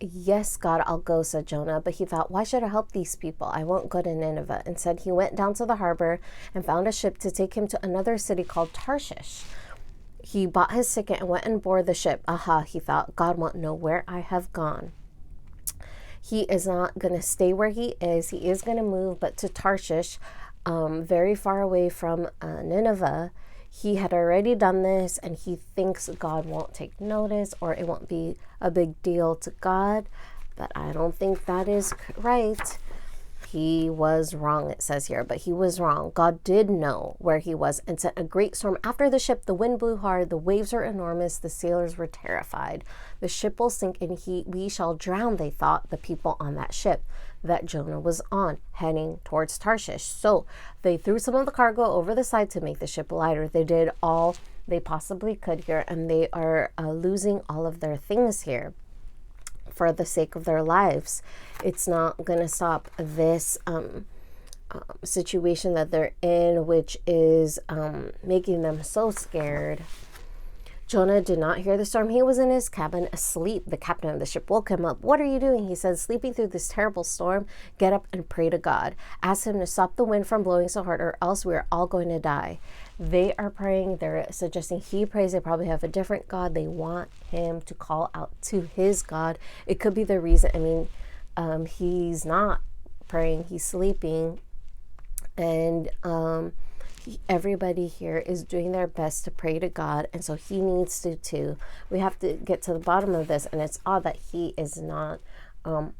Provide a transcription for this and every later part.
Yes, God, I'll go, said Jonah. But he thought, why should I help these people? I won't go to Nineveh. Instead, he went down to the harbor and found a ship to take him to another city called Tarshish. He bought his ticket and went and boarded the ship. Aha, he thought, God won't know where I have gone. He is not going to stay where he is. He is going to move, but to Tarshish, very far away from Nineveh. He had already done this, and he thinks God won't take notice, or it won't be a big deal to God. But I don't think that is right. He was wrong, it says here, but he was wrong. God did know where he was and sent a great storm after the ship. The wind blew hard, the waves were enormous, the sailors were terrified. The ship will sink and we shall drown, they thought, the people on that ship that Jonah was on, heading towards Tarshish. So they threw some of the cargo over the side to make the ship lighter. They did all they possibly could here, and they are losing all of their things here for the sake of their lives. It's not going to stop this situation that they're in, which is making them so scared. Jonah did not hear the storm. He was in his cabin asleep. The captain of the ship woke him up. What are you doing? He said, sleeping through this terrible storm. Get up and pray to God. Ask him to stop the wind from blowing so hard, or else we are all going to die. They are praying. They're suggesting he prays. They probably have a different God. They want him to call out to his God. It could be the reason. I mean, he's not praying. He's sleeping. And everybody here is doing their best to pray to God, and so he needs to too. We have to get to the bottom of this, and it's odd that he is not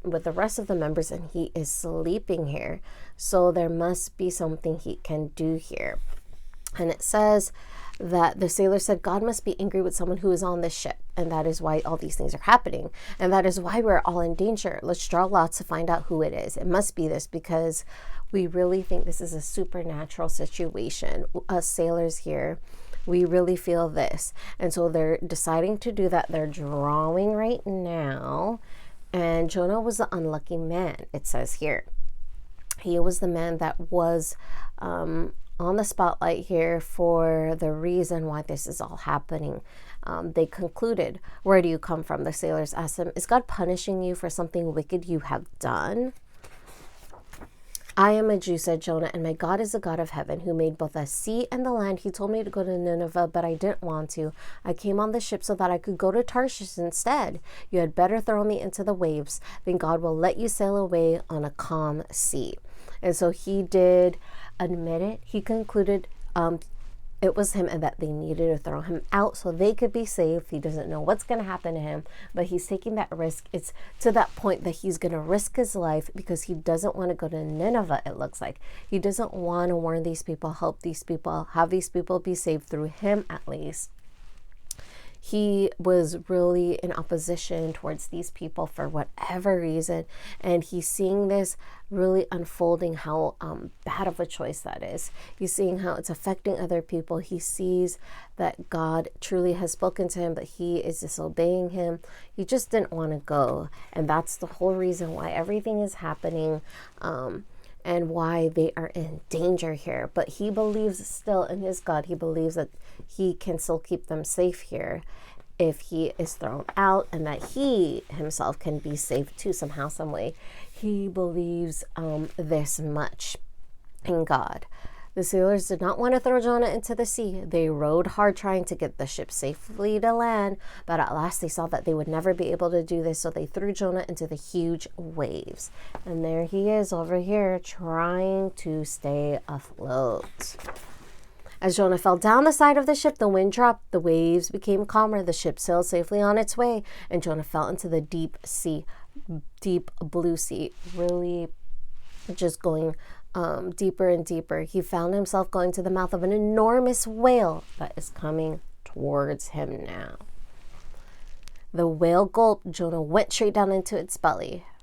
with the rest of the members and he is sleeping here. So there must be something he can do here. And it says that the sailor said, God must be angry with someone who is on this ship, and that is why all these things are happening, and that is why we're all in danger. Let's draw lots to find out who it is. It must be this, because we really think this is a supernatural situation. Us sailors here, we really feel this. And so they're deciding to do that. They're drawing right now. And Jonah was the unlucky man, it says here. He was the man that was on the spotlight here for the reason why this is all happening. They concluded, where do you come from? The sailors asked him, is God punishing you for something wicked you have done? I am a Jew, said Jonah, and my God is the God of heaven, who made both the sea and the land. He told me to go to Nineveh, but I didn't want to. I came on the ship so that I could go to Tarshish instead. You had better throw me into the waves. Then God will let you sail away on a calm sea. And so he did admit it. He concluded it was him and that they needed to throw him out so they could be saved. He doesn't know what's going to happen to him, but he's taking that risk. It's to that point that he's going to risk his life because he doesn't want to go to Nineveh, it looks like. He doesn't want to warn these people, help these people, have these people be saved through him at least. He was really in opposition towards these people for whatever reason. And he's seeing this really unfolding, how bad of a choice that is. He's seeing how it's affecting other people. He sees that God truly has spoken to him, but he is disobeying him. He just didn't want to go. And that's the whole reason why everything is happening. And why they are in danger here. But he believes still in his God. He believes that he can still keep them safe here if he is thrown out, and that he himself can be saved too somehow, some way. He believes this much in God. The sailors did not want to throw Jonah into the sea. They rowed hard trying to get the ship safely to land, but at last they saw that they would never be able to do this, so they threw Jonah into the huge waves. And there he is over here trying to stay afloat. As Jonah fell down the side of the ship, the wind dropped, the waves became calmer, the ship sailed safely on its way, and Jonah fell into the deep sea, deep blue sea, really just going deeper and deeper. He found himself going to the mouth of an enormous whale that is coming towards him now. The whale gulped. Jonah went straight down into its belly.